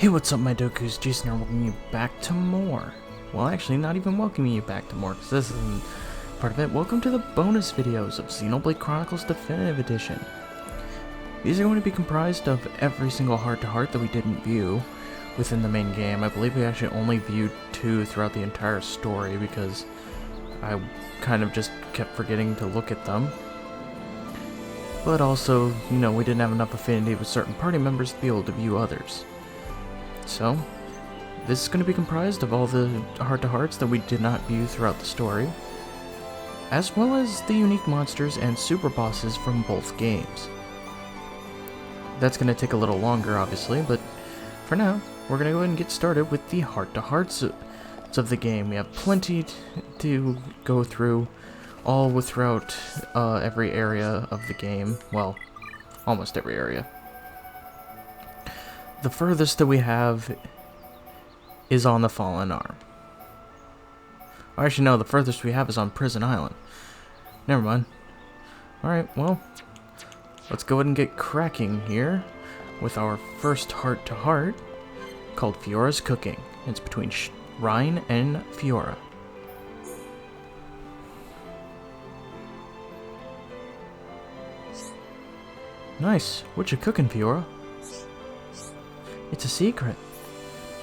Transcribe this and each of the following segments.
Hey, what's up, my Dokus? Jason here, welcoming you back to more. Well, actually, not even welcoming you back to more, because this isn't part of it. Welcome to the bonus videos of Xenoblade Chronicles Definitive Edition. These are going to be comprised of every single heart-to-heart that we didn't view within the main game. I believe we actually only viewed 2 throughout the entire story, because I kind of just kept forgetting to look at them. But also, you know, we didn't have enough affinity with certain party members to be able to view others. So, this is going to be comprised of all the heart-to-hearts that we did not view throughout the story, as well as the unique monsters and super bosses from both games. That's going to take a little longer, obviously, but for now, we're going to go ahead and get started with the heart-to-hearts of the game. We have plenty to go through, all throughout every area of the game. Well, almost every area. The furthest that we have is on the Fallen Arm. Or actually, no, the furthest we have is on Prison Island. Never mind. Alright, well, let's go ahead and get cracking here with our first heart-to-heart called Fiora's Cooking. It's between Rhine and Fiora. Nice. What you cooking, Fiora? It's a secret.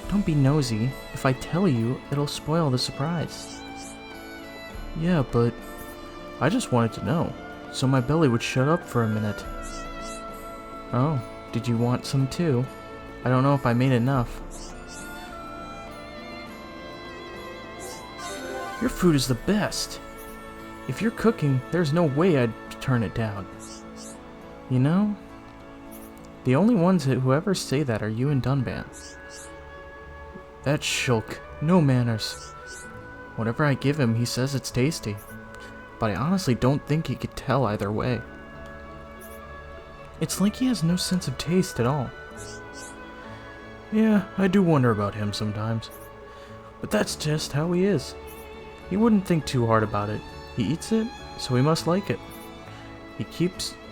Don't be nosy. If I tell you, it'll spoil the surprise. Yeah, but I just wanted to know, so my belly would shut up for a minute. Oh, did you want some too? I don't know if I made enough. Your food is the best. If you're cooking, there's no way I'd turn it down. You know? The only ones who ever say that are you and Dunban. That Shulk, no manners. Whatever I give him, he says it's tasty. But I honestly don't think he could tell either way. It's like he has no sense of taste at all. Yeah, I do wonder about him sometimes. But that's just how he is. He wouldn't think too hard about it. He eats it, so he must like it.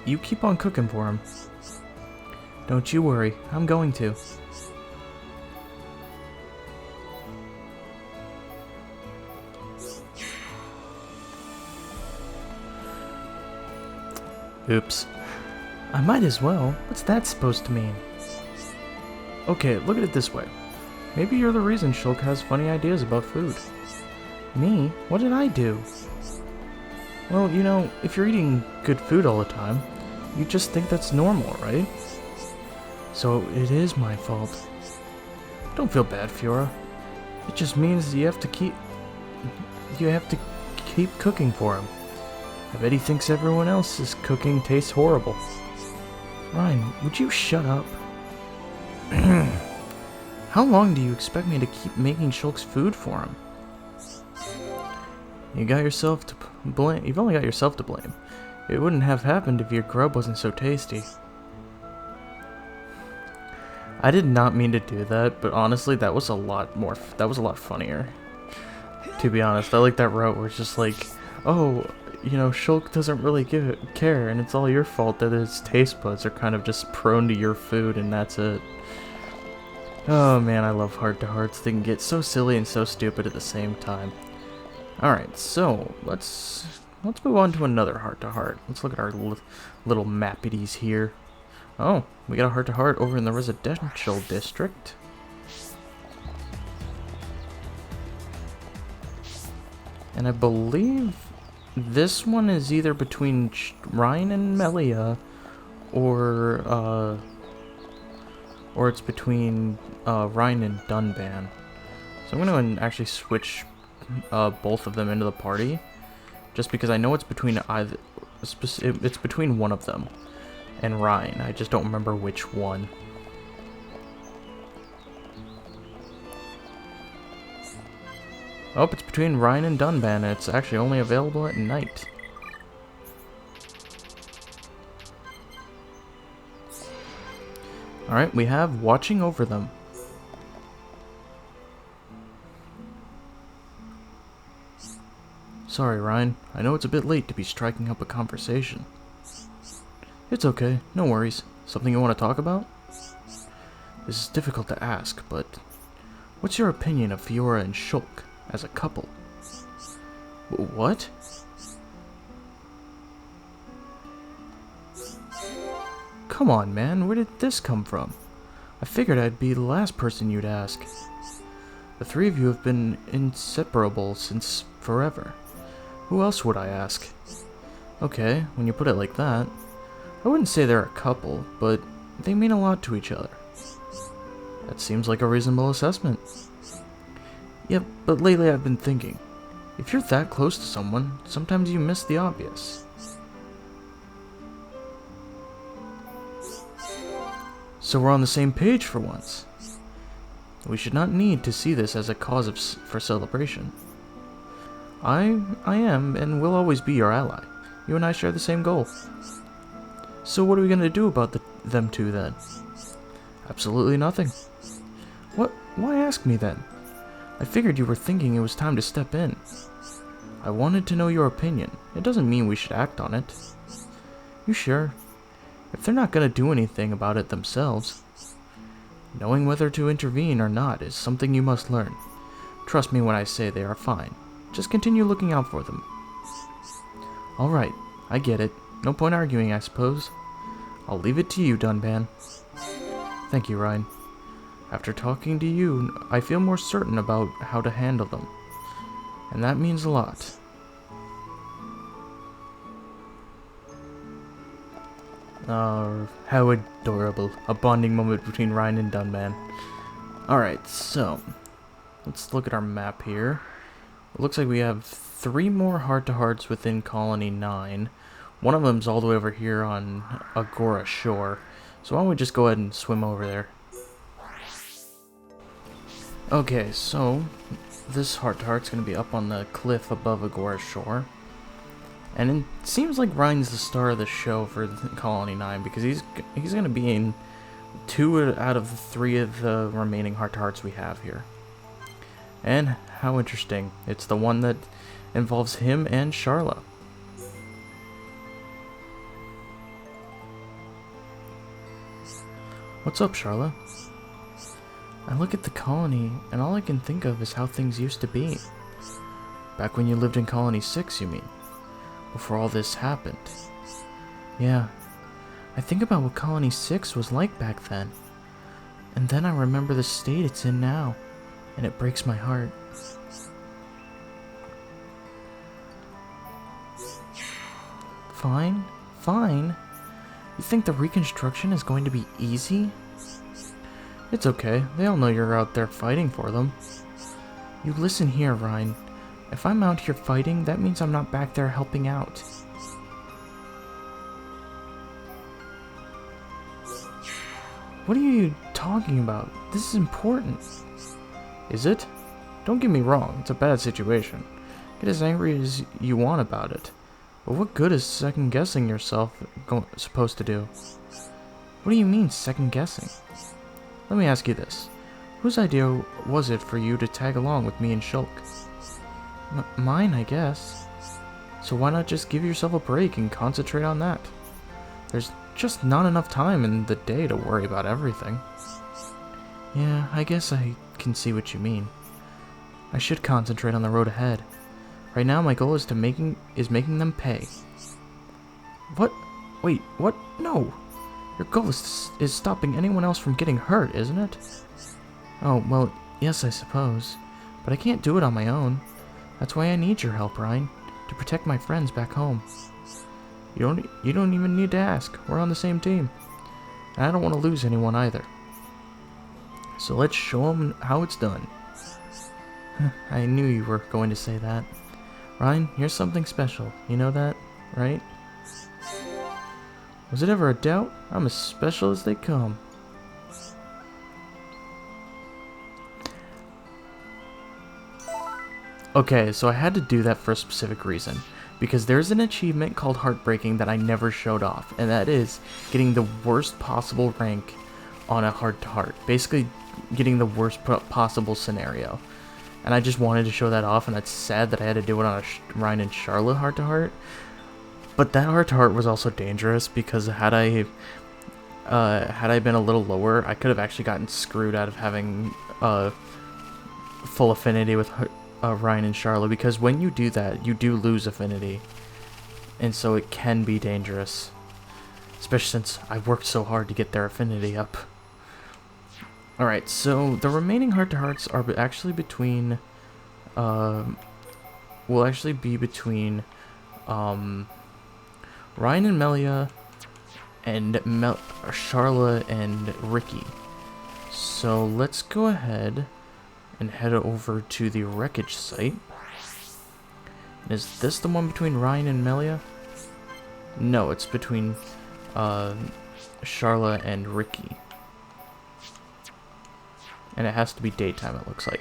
You keep on cooking for him. Don't you worry, I'm going to. Oops. I might as well. What's that supposed to mean? Okay, look at it this way. Maybe you're the reason Shulk has funny ideas about food. Me? What did I do? Well, you know, if you're eating good food all the time, you just think that's normal, right? So it is my fault. Don't feel bad, Fiora. It just means you have to keep cooking for him. I bet he thinks everyone else's cooking tastes horrible. Ryan, would you shut up? How long do you expect me to keep making Shulk's food for him? You've only got yourself to blame. It wouldn't have happened if your grub wasn't so tasty. I did not mean to do that, but honestly, that was a lot funnier. To be honest, I like that route where it's just like, oh, you know, Shulk doesn't really care, and it's all your fault that his taste buds are kind of just prone to your food, and that's it. Oh man, I love heart-to-hearts. They can get so silly and so stupid at the same time. Alright, so let's move on to another heart-to-heart. Let's look at our little mappities here. Oh, we got a heart-to-heart over in the residential district. And I believe this one is either between Rhine and Melia, or it's between Rhine and Dunban. So I'm going to go ahead and actually switch both of them into the party, just because I know it's between it's between one of them and Rhine. I just don't remember which one. Oh, it's between Rhine and Dunban, and it's actually only available at night. Alright, we have watching over them. Sorry, Rhine. I know it's a bit late to be striking up a conversation. It's okay, no worries. Something you want to talk about? This is difficult to ask, but what's your opinion of Fiora and Shulk as a couple? What? Come on, man, where did this come from? I figured I'd be the last person you'd ask. The three of you have been inseparable since forever. Who else would I ask? Okay, when you put it like that, I wouldn't say they're a couple, but they mean a lot to each other. That seems like a reasonable assessment. Yep, but lately I've been thinking, if you're that close to someone, sometimes you miss the obvious. So we're on the same page for once. We should not need to see this as a cause for celebration. I am and will always be your ally. You and I share the same goal. So what are we going to do about them two then? Absolutely nothing. What? Why ask me then? I figured you were thinking it was time to step in. I wanted to know your opinion. It doesn't mean we should act on it. You sure? If they're not going to do anything about it themselves, knowing whether to intervene or not is something you must learn. Trust me when I say they are fine. Just continue looking out for them. Alright, I get it. No point arguing, I suppose. I'll leave it to you, Dunban. Thank you, Ryan. After talking to you, I feel more certain about how to handle them. And that means a lot. Oh, how adorable. A bonding moment between Ryan and Dunban. Alright, so let's look at our map here. It looks like we have 3 more heart-to-hearts within Colony 9. One of them's all the way over here on Agora Shore. So why don't we just go ahead and swim over there. Okay, so this heart-to-heart's going to be up on the cliff above Agora Shore. And it seems like Ryan's the star of the show for Colony 9 because he's going to be in 2 out of the 3 of the remaining heart-to-hearts we have here. And how interesting. It's the one that involves him and Charla. What's up, Charla? I look at the colony, and all I can think of is how things used to be. Back when you lived in Colony 6, you mean? Before all this happened. Yeah, I think about what Colony 6 was like back then. And then I remember the state it's in now, and it breaks my heart. Fine, fine. You think the reconstruction is going to be easy? It's okay, they all know you're out there fighting for them. You listen here, Ryan. If I'm out here fighting, that means I'm not back there helping out. What are you talking about? This is important. Is it? Don't get me wrong, it's a bad situation. Get as angry as you want about it. But what good is second-guessing yourself supposed to do? What do you mean, second-guessing? Let me ask you this. Whose idea was it for you to tag along with me and Shulk? Mine, I guess. So why not just give yourself a break and concentrate on that? There's just not enough time in the day to worry about everything. Yeah, I guess I can see what you mean. I should concentrate on the road ahead. Right now my goal is making them pay. What? Wait, what? No! Your goal is stopping anyone else from getting hurt, isn't it? Oh, well, yes, I suppose. But I can't do it on my own. That's why I need your help, Ryan, to protect my friends back home. You don't even need to ask. We're on the same team. And I don't want to lose anyone either. So let's show them how it's done. I knew you were going to say that. Ryan, you're something special. You know that, right? Was it ever a doubt? I'm as special as they come. Okay, so I had to do that for a specific reason. Because there's an achievement called Heartbreaking that I never showed off. And that is getting the worst possible rank on a heart-to-heart. Basically, getting the worst possible scenario. And I just wanted to show that off, and it's sad that I had to do it on a Ryan and Charlotte heart-to-heart. But that heart-to-heart was also dangerous, because had I had I been a little lower, I could have actually gotten screwed out of having full affinity with Ryan and Charlotte, because when you do that, you do lose affinity, and so it can be dangerous, especially since I worked so hard to get their affinity up. Alright, so the remaining heart-to-hearts are actually between, will actually be between, Ryan and Melia, and Charla and Ricky. So let's go ahead and head over to the wreckage site. And is this the one between Ryan and Melia? No, it's between Charla and Ricky. And it has to be daytime, it looks like.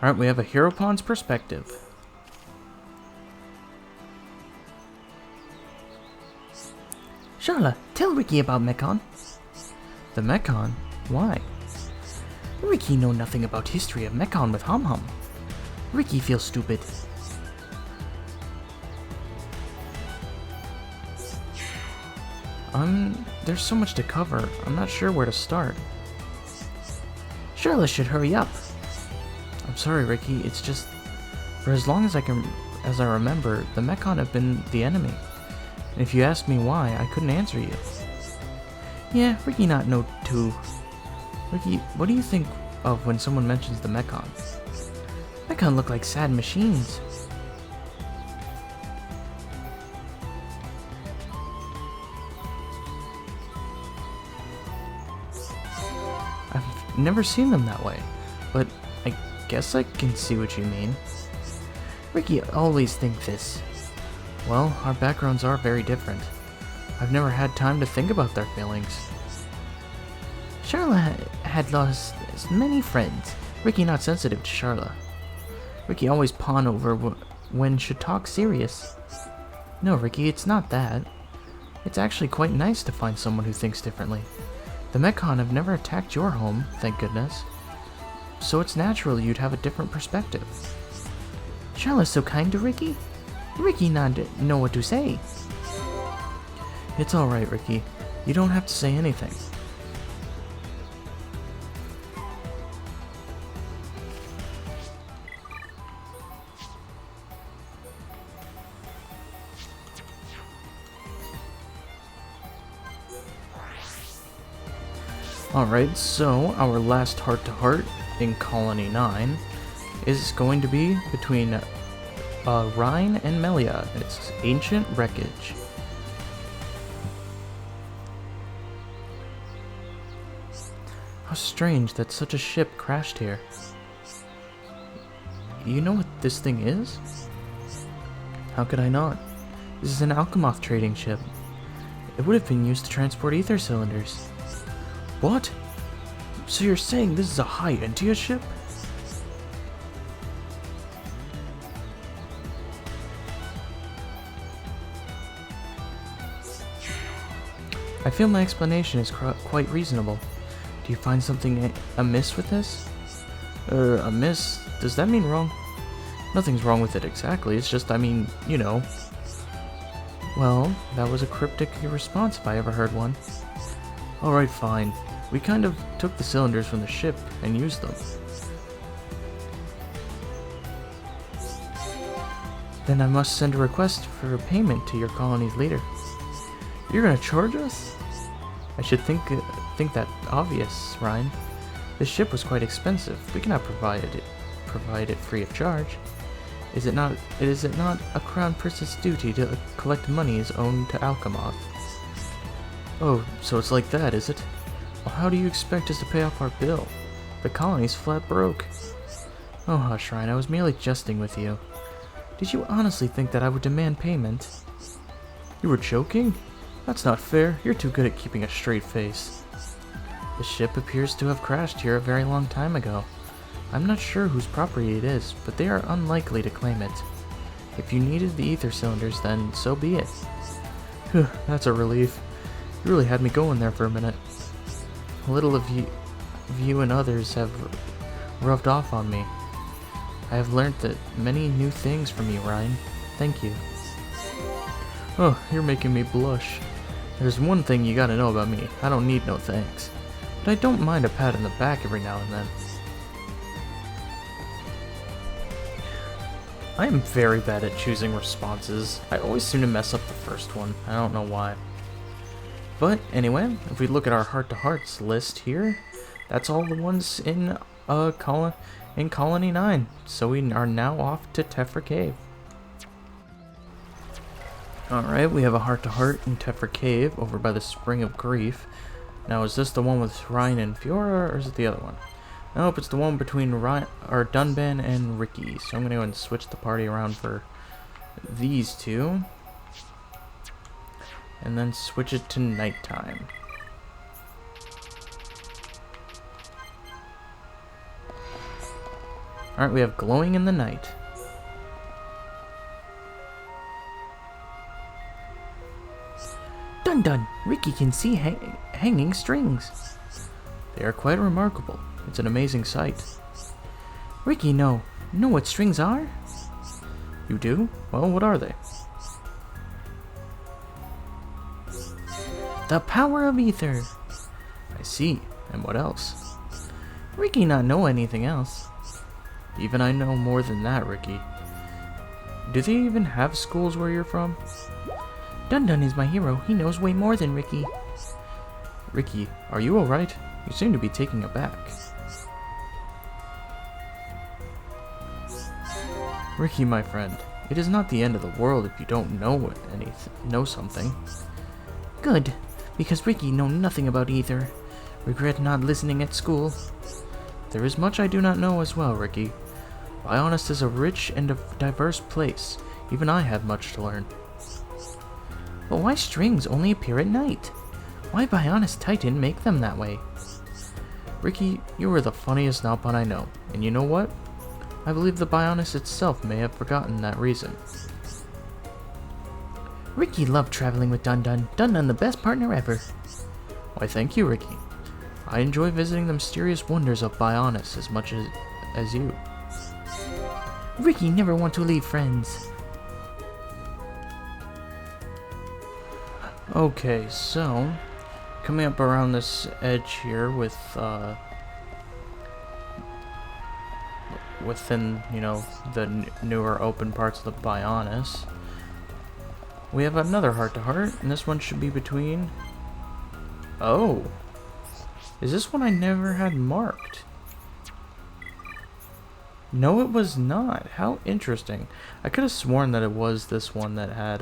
Alright, we have a Hero Pawn's perspective. Charla, tell Ricky about Mekon. The Mekon? Why? Ricky know nothing about history of Mekon with Hum Hum. Ricky feels stupid. There's so much to cover. I'm not sure where to start. Charla should hurry up. I'm sorry, Ricky. It's just, for as long as I remember, the Mekon have been the enemy. And if you asked me why, I couldn't answer you. Yeah, Ricky not know too. Ricky, what do you think of when someone mentions the Mekon? Mekon look like sad machines. I've never seen them that way, but I guess I can see what you mean. Ricky always think this. Well, our backgrounds are very different. I've never had time to think about their feelings. Charla had lost many friends. Ricky not sensitive to Charla. Ricky always pawn over when should talk serious. No, Ricky, it's not that. It's actually quite nice to find someone who thinks differently. The Mekon have never attacked your home, thank goodness. So it's natural you'd have a different perspective. Charla's so kind to Ricky. Ricky not know what to say. It's alright, Ricky. You don't have to say anything. Alright, so our last heart-to-heart in Colony 9 is going to be between Rhine and Melia. It's ancient wreckage. How strange that such a ship crashed here. You know what this thing is? How could I not? This is an Alchemoth trading ship. It would have been used to transport ether cylinders. What? So you're saying this is a high Entia ship? I feel my explanation is quite reasonable. Do you find something amiss with this? Amiss? Does that mean wrong? Nothing's wrong with it exactly, it's just, I mean, you know. Well, that was a cryptic response if I ever heard one. Alright, fine. We kind of took the cylinders from the ship and used them. Then I must send a request for a payment to your colony's leader. You're gonna charge us? I should think that obvious, Ryan. This ship was quite expensive. We cannot provide it free of charge. Is it not a crown prince's duty to collect monies owed to Alchemoth? Oh, so it's like that, is it? Well, how do you expect us to pay off our bill? The colony's flat broke. Oh, hush, Ryan, I was merely jesting with you. Did you honestly think that I would demand payment? You were joking? That's not fair. You're too good at keeping a straight face. The ship appears to have crashed here a very long time ago. I'm not sure whose property it is, but they are unlikely to claim it. If you needed the ether cylinders, then so be it. Phew, that's a relief. You really had me going there for a minute. A little of you and others have rubbed off on me. I have learned that many new things from you, Ryan. Thank you. Oh, you're making me blush. There's one thing you gotta know about me. I don't need no thanks. But I don't mind a pat on the back every now and then. I am very bad at choosing responses. I always seem to mess up the first one. I don't know why. But anyway, if we look at our heart-to-hearts list here, that's all the ones in Colony 9. So we are now off to Tephra Cave. Alright, we have a heart-to-heart in Tephra Cave over by the Spring of Grief. Now, is this the one with Ryan and Fiora, or is it the other one? Nope, it's the one between Ryan, or Dunban and Ricky. So I'm going to go and switch the party around for these two. And then switch it to nighttime. Alright, we have Glowing in the Night. Dun dun! Ricky can see hanging strings. They are quite remarkable. It's an amazing sight. Ricky, know what strings are? You do? Well, what are they? The power of ether. I see. And what else? Ricky not know anything else. Even I know more than that, Ricky. Do they even have schools where you're from? Dun Dun is my hero. He knows way more than Ricky. Ricky, are you alright? You seem to be taken aback. Ricky, my friend, it is not the end of the world if you don't know something. Good, because Ricky know nothing about either. Regret not listening at school. There is much I do not know as well, Ricky. Bionis is a rich and diverse place. Even I have much to learn. But why strings only appear at night? Why Bionis Titan make them that way? Ricky, you are the funniest Nalpon I know. And you know what? I believe the Bionis itself may have forgotten that reason. Ricky loved traveling with Dun Dun. Dun Dun the best partner ever. Why, thank you, Ricky. I enjoy visiting the mysterious wonders of Bionis as much as you. Ricky never want to leave friends. Okay, so coming up around this edge here with within, you know, the newer open parts of the Bionis, we have another heart-to-heart, and this one should be between... Oh! Is this one I never had marked? No, it was not. How interesting. I could have sworn that it was this one that had,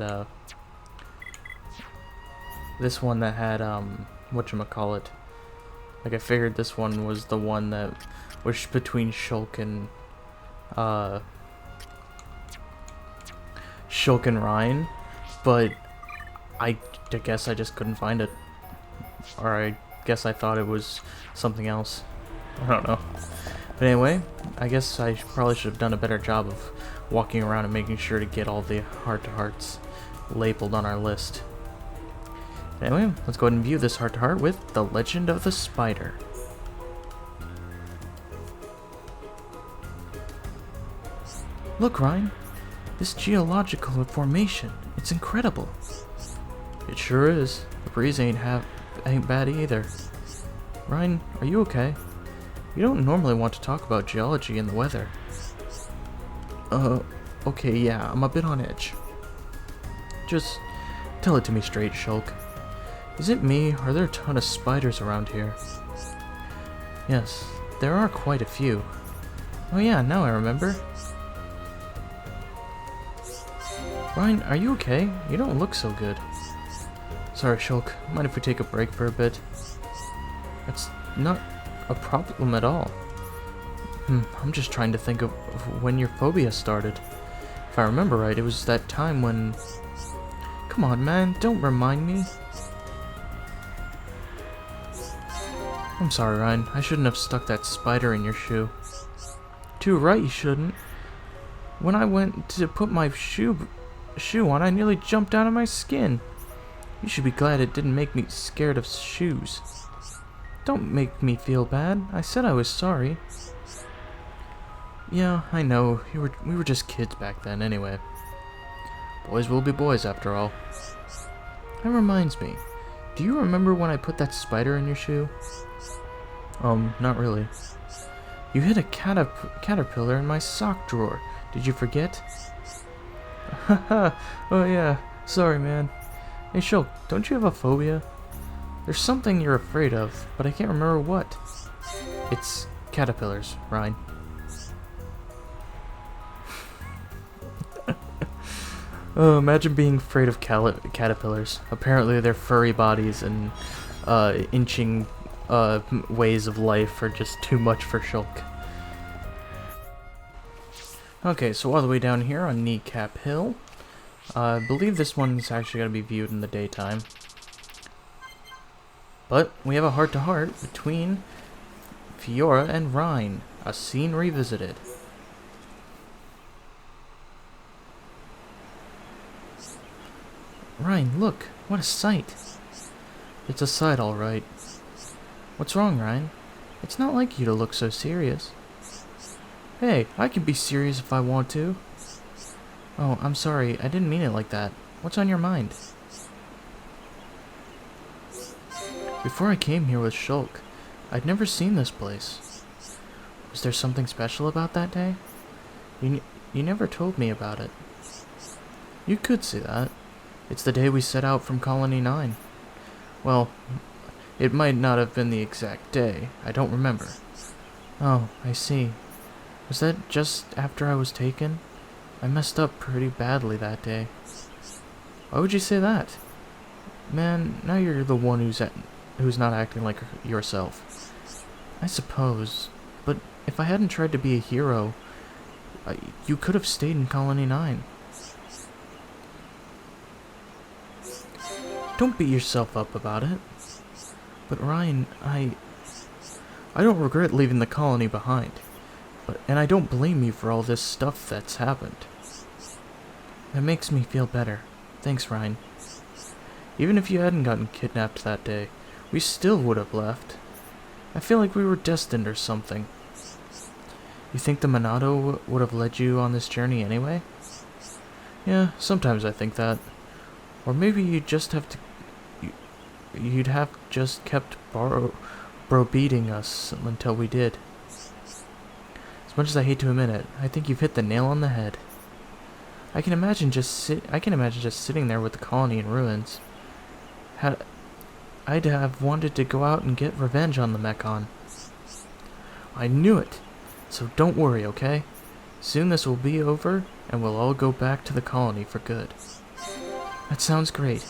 whatchamacallit. Like, I figured this one was the one that was between Shulk and Ryan, but I guess I just couldn't find it. Or I guess I thought it was something else. I don't know. But anyway, I guess I probably should have done a better job of walking around and making sure to get all the heart-to-hearts labeled on our list. Anyway, let's go ahead and view this heart-to-heart with The Legend of the Spider. Look, Ryan. This geological formation, it's incredible. It sure is. The breeze ain't bad either. Ryan, are you okay? You don't normally want to talk about geology and the weather. Okay, yeah, I'm a bit on edge. Just tell it to me straight, Shulk. Is it me, or are there a ton of spiders around here? Yes, there are quite a few. Oh yeah, now I remember. Ryan, are you okay? You don't look so good. Sorry, Shulk. Mind if we take a break for a bit? It's not a problem at all. I'm just trying to think of when your phobia started. If I remember right, it was that time when... Come on, man, don't remind me. I'm sorry, Ryan. I shouldn't have stuck that spider in your shoe. Too right, you shouldn't. When I went to put my shoe on, I nearly jumped out of my skin. You should be glad it didn't make me scared of shoes. Don't make me feel bad. I said I was sorry. Yeah, I know. We were just kids back then anyway. Boys will be boys after all. That reminds me. Do you remember when I put that spider in your shoe? Not really. You hid a caterpillar in my sock drawer. Did you forget? Haha. Oh yeah. Sorry, man. Hey, Shulk, don't you have a phobia? There's something you're afraid of, but I can't remember what. It's caterpillars, Ryan. Oh, imagine being afraid of caterpillars. Apparently their furry bodies and inching ways of life are just too much for Shulk. Okay, so all the way down here on Kneecap Hill. I believe this one's actually going to be viewed in the daytime. But we have a heart-to-heart between Fiora and Rhine, a scene revisited. Rhine, look, what a sight. It's a sight, all right. What's wrong, Rhine? It's not like you to look so serious. Hey, I can be serious if I want to. Oh, I'm sorry, I didn't mean it like that. What's on your mind? Before I came here with Shulk, I'd never seen this place. Was there something special about that day? You never told me about it. You could see that. It's the day we set out from Colony 9. Well, it might not have been the exact day. I don't remember. Oh, I see. Was that just after I was taken? I messed up pretty badly that day. Why would you say that? Man, now you're the one who's not acting like yourself. I suppose, but if I hadn't tried to be a hero, you could have stayed in Colony 9. Don't beat yourself up about it. But Ryan, I don't regret leaving the colony behind. And I don't blame you for all this stuff that's happened. That makes me feel better. Thanks, Ryan. Even if you hadn't gotten kidnapped that day, we still would have left. I feel like we were destined or something. You think the Monado would have led you on this journey anyway? Yeah, sometimes I think that. Or maybe you'd just have to... You'd have just kept beating us until we did. As much as I hate to admit it, I think you've hit the nail on the head. I can imagine just sitting there with the colony in ruins. I'd have wanted to go out and get revenge on the Mechon. I knew it. So don't worry, okay? Soon this will be over, and we'll all go back to the colony for good. That sounds great.